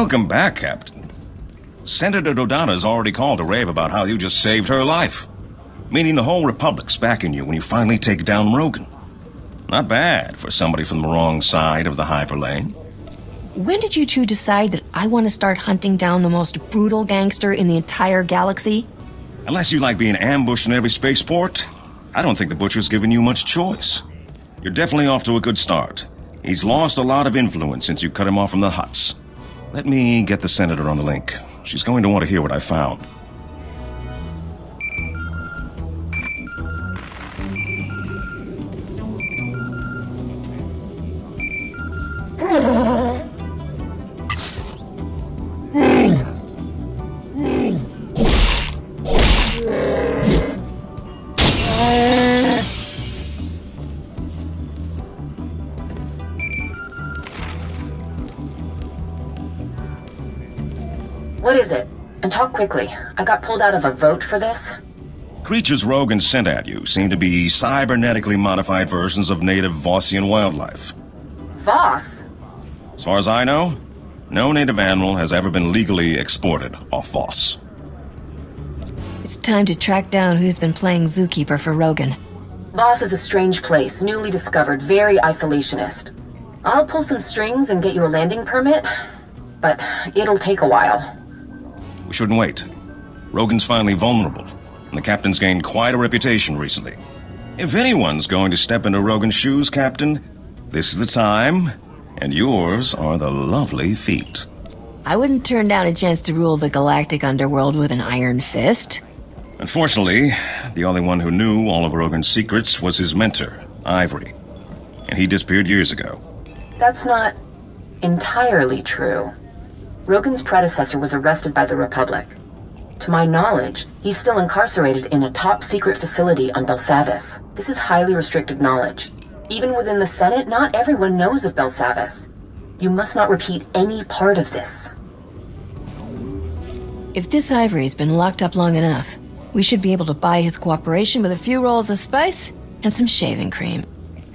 Welcome back, Captain. Senator Dodonna's already called to rave about how you just saved her life. Meaning the whole Republic's backing you when you finally take down Rogan. Not bad for somebody from the wrong side of the hyperlane. When did you two decide that I want to start hunting down the most brutal gangster in the entire galaxy? Unless you like being ambushed in every spaceport, I don't think the Butcher's given you much choice. You're definitely off to a good start. He's lost a lot of influence since you cut him off from the Hutts. Let me get the Senator on the link. She's going to want to hear what I found. What is it? And talk quickly. I got pulled out of a vote for this. Creatures Rogan sent at you seem to be cybernetically modified versions of native Vossian wildlife. Voss? As far as I know, no native animal has ever been legally exported off Voss. It's time to track down who's been playing zookeeper for Rogan. Voss is a strange place, newly discovered, very isolationist. I'll pull some strings and get you a landing permit, but it'll take a while. We shouldn't wait. Rogan's finally vulnerable, and the Captain's gained quite a reputation recently. If anyone's going to step into Rogan's shoes, Captain, this is the time, and yours are the lovely feet. I wouldn't turn down a chance to rule the galactic underworld with an iron fist. Unfortunately, the only one who knew all of Rogan's secrets was his mentor, Ivory. And he disappeared years ago. That's not entirely true. Rogan's predecessor was arrested by the Republic. To my knowledge, he's still incarcerated in a top-secret facility on Belsavis. This is highly restricted knowledge. Even within the Senate, not everyone knows of Belsavis. You must not repeat any part of this. If this Ivory's been locked up long enough, we should be able to buy his cooperation with a few rolls of spice and some shaving cream.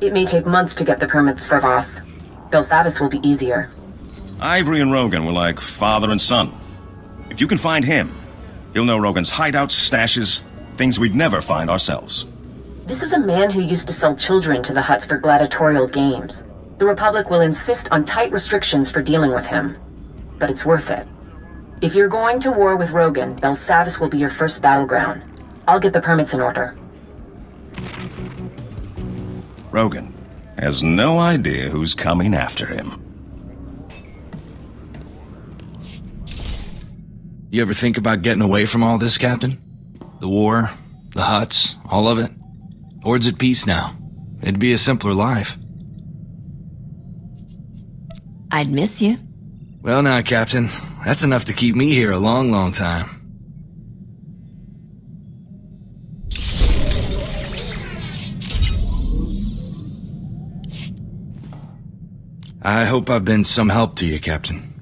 It may take months to get the permits for Voss. Belsavis will be easier. Ivory and Rogan were like father and son. If you can find him, you'll know Rogan's hideouts, stashes, things we'd never find ourselves. This is a man who used to sell children to the Hutts for gladiatorial games. The Republic will insist on tight restrictions for dealing with him. But it's worth it. If you're going to war with Rogan, Belsavis will be your first battleground. I'll get the permits in order. Rogan has no idea who's coming after him. You ever think about getting away from all this, Captain? The war, the Hutts, all of it? Ord's at peace now. It'd be a simpler life. I'd miss you. Well now, Captain, that's enough to keep me here a long, long time. I hope I've been some help to you, Captain.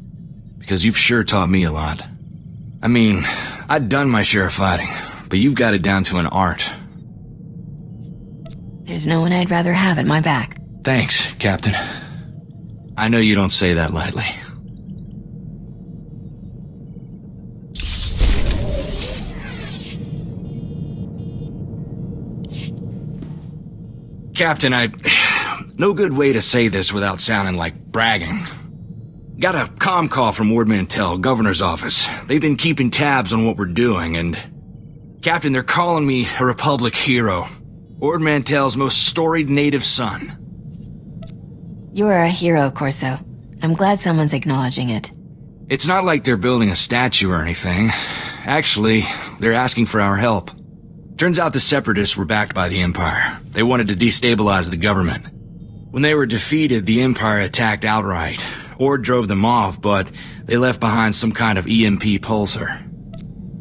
Because you've sure taught me a lot. I mean, I'd done my share of fighting, but you've got it down to an art. There's no one I'd rather have at my back. Thanks, Captain. I know you don't say that lightly. Captain, no good way to say this without sounding like bragging. Got a comm call from Ward Mantell, governor's office. They've been keeping tabs on what we're doing, and... Captain, they're calling me a Republic hero. Ward Mantell's most storied native son. You're a hero, Corso. I'm glad someone's acknowledging it. It's not like they're building a statue or anything. Actually, they're asking for our help. Turns out the Separatists were backed by the Empire. They wanted to destabilize the government. When they were defeated, the Empire attacked outright. Ord drove them off, but they left behind some kind of EMP pulsar.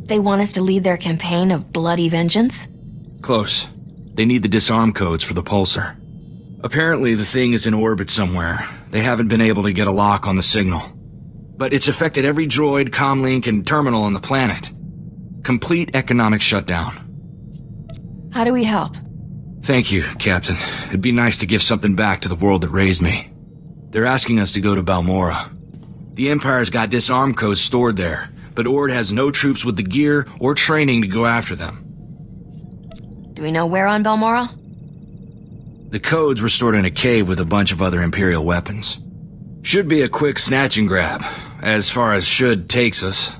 They want us to lead their campaign of bloody vengeance? Close. They need the disarm codes for the pulsar. Apparently the thing is in orbit somewhere. They haven't been able to get a lock on the signal. But it's affected every droid, comlink, and terminal on the planet. Complete economic shutdown. How do we help? Thank you, Captain. It'd be nice to give something back to the world that raised me. They're asking us to go to Balmora. The Empire's got disarm codes stored there, but Ord has no troops with the gear or training to go after them. Do we know where on Balmoral? The codes were stored in a cave with a bunch of other Imperial weapons. Should be a quick snatch and grab, as far as should takes us.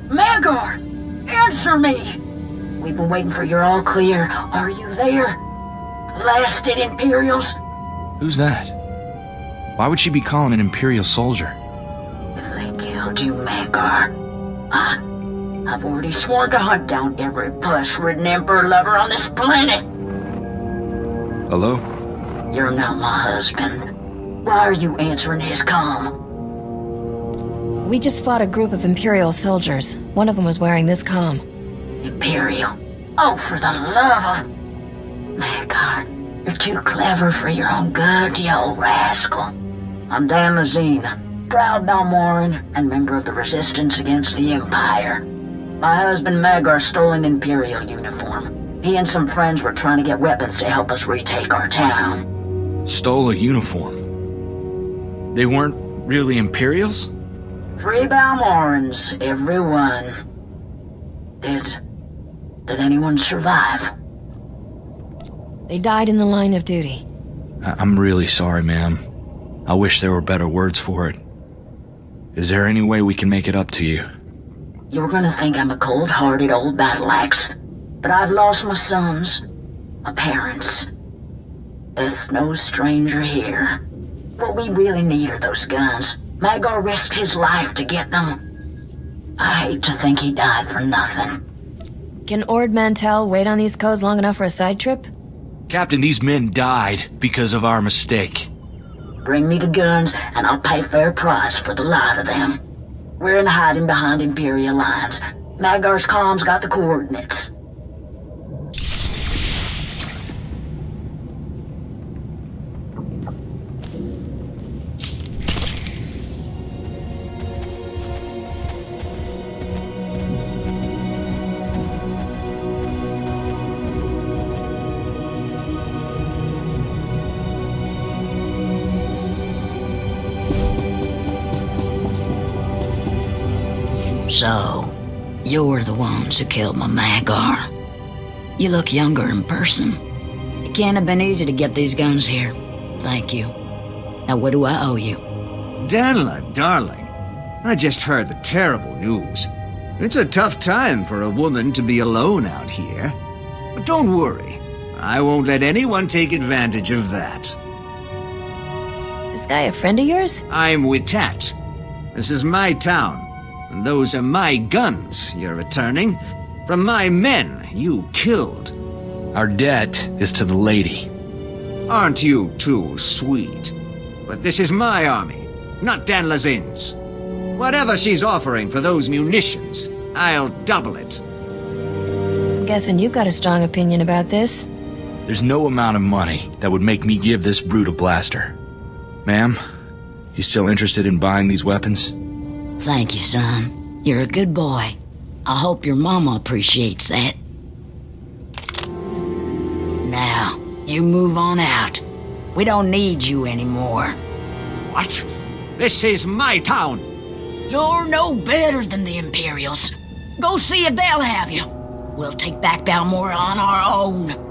Magar! Answer me! We've been waiting for your all clear. Are you there? Blasted Imperials? Who's that? Why would she be calling an Imperial soldier? If they killed you, Magar, I've already sworn to hunt down every puss-ridden Emperor lover on this planet. Hello? You're not my husband. Why are you answering his comm? We just fought a group of Imperial soldiers. One of them was wearing this comm. Imperial? Oh, for the love of... Magar, you're too clever for your own good, you old rascal. I'm Damascene, proud Balmoran, and member of the Resistance against the Empire. My husband Magar stole an Imperial uniform. He and some friends were trying to get weapons to help us retake our town. Stole a uniform? They weren't really Imperials? Free Balmorans, everyone. Did anyone survive? They died in the line of duty. I'm really sorry, ma'am. I wish there were better words for it. Is there any way we can make it up to you? You're gonna think I'm a cold-hearted old battle axe, but I've lost my sons, my parents. Death's no stranger here. What we really need are those guns. Magar risked his life to get them. I hate to think he died for nothing. Can Ord Mantell wait on these codes long enough for a side trip? Captain, these men died because of our mistake. Bring me the guns, and I'll pay fair price for the lot of them. We're in hiding behind Imperial lines. Magar's comms got the coordinates. So, you're the ones who killed my Magar. You look younger in person. It can't have been easy to get these guns here. Thank you. Now what do I owe you? Danla, darling, I just heard the terrible news. It's a tough time for a woman to be alone out here. But don't worry, I won't let anyone take advantage of that. This guy a friend of yours? I'm Witat. This is my town, and those are my guns you're returning from my men you killed. Our debt is to the lady. Aren't you too sweet? But this is my army, not Dan Lazin's. Whatever she's offering for those munitions, I'll double it. I'm guessing you've got a strong opinion about this. There's no amount of money that would make me give this brute a blaster. Ma'am, you still interested in buying these weapons? Thank you, son. You're a good boy. I hope your mama appreciates that. Now, you move on out. We don't need you anymore. What? This is my town! You're no better than the Imperials. Go see if they'll have you. We'll take back Balmora on our own.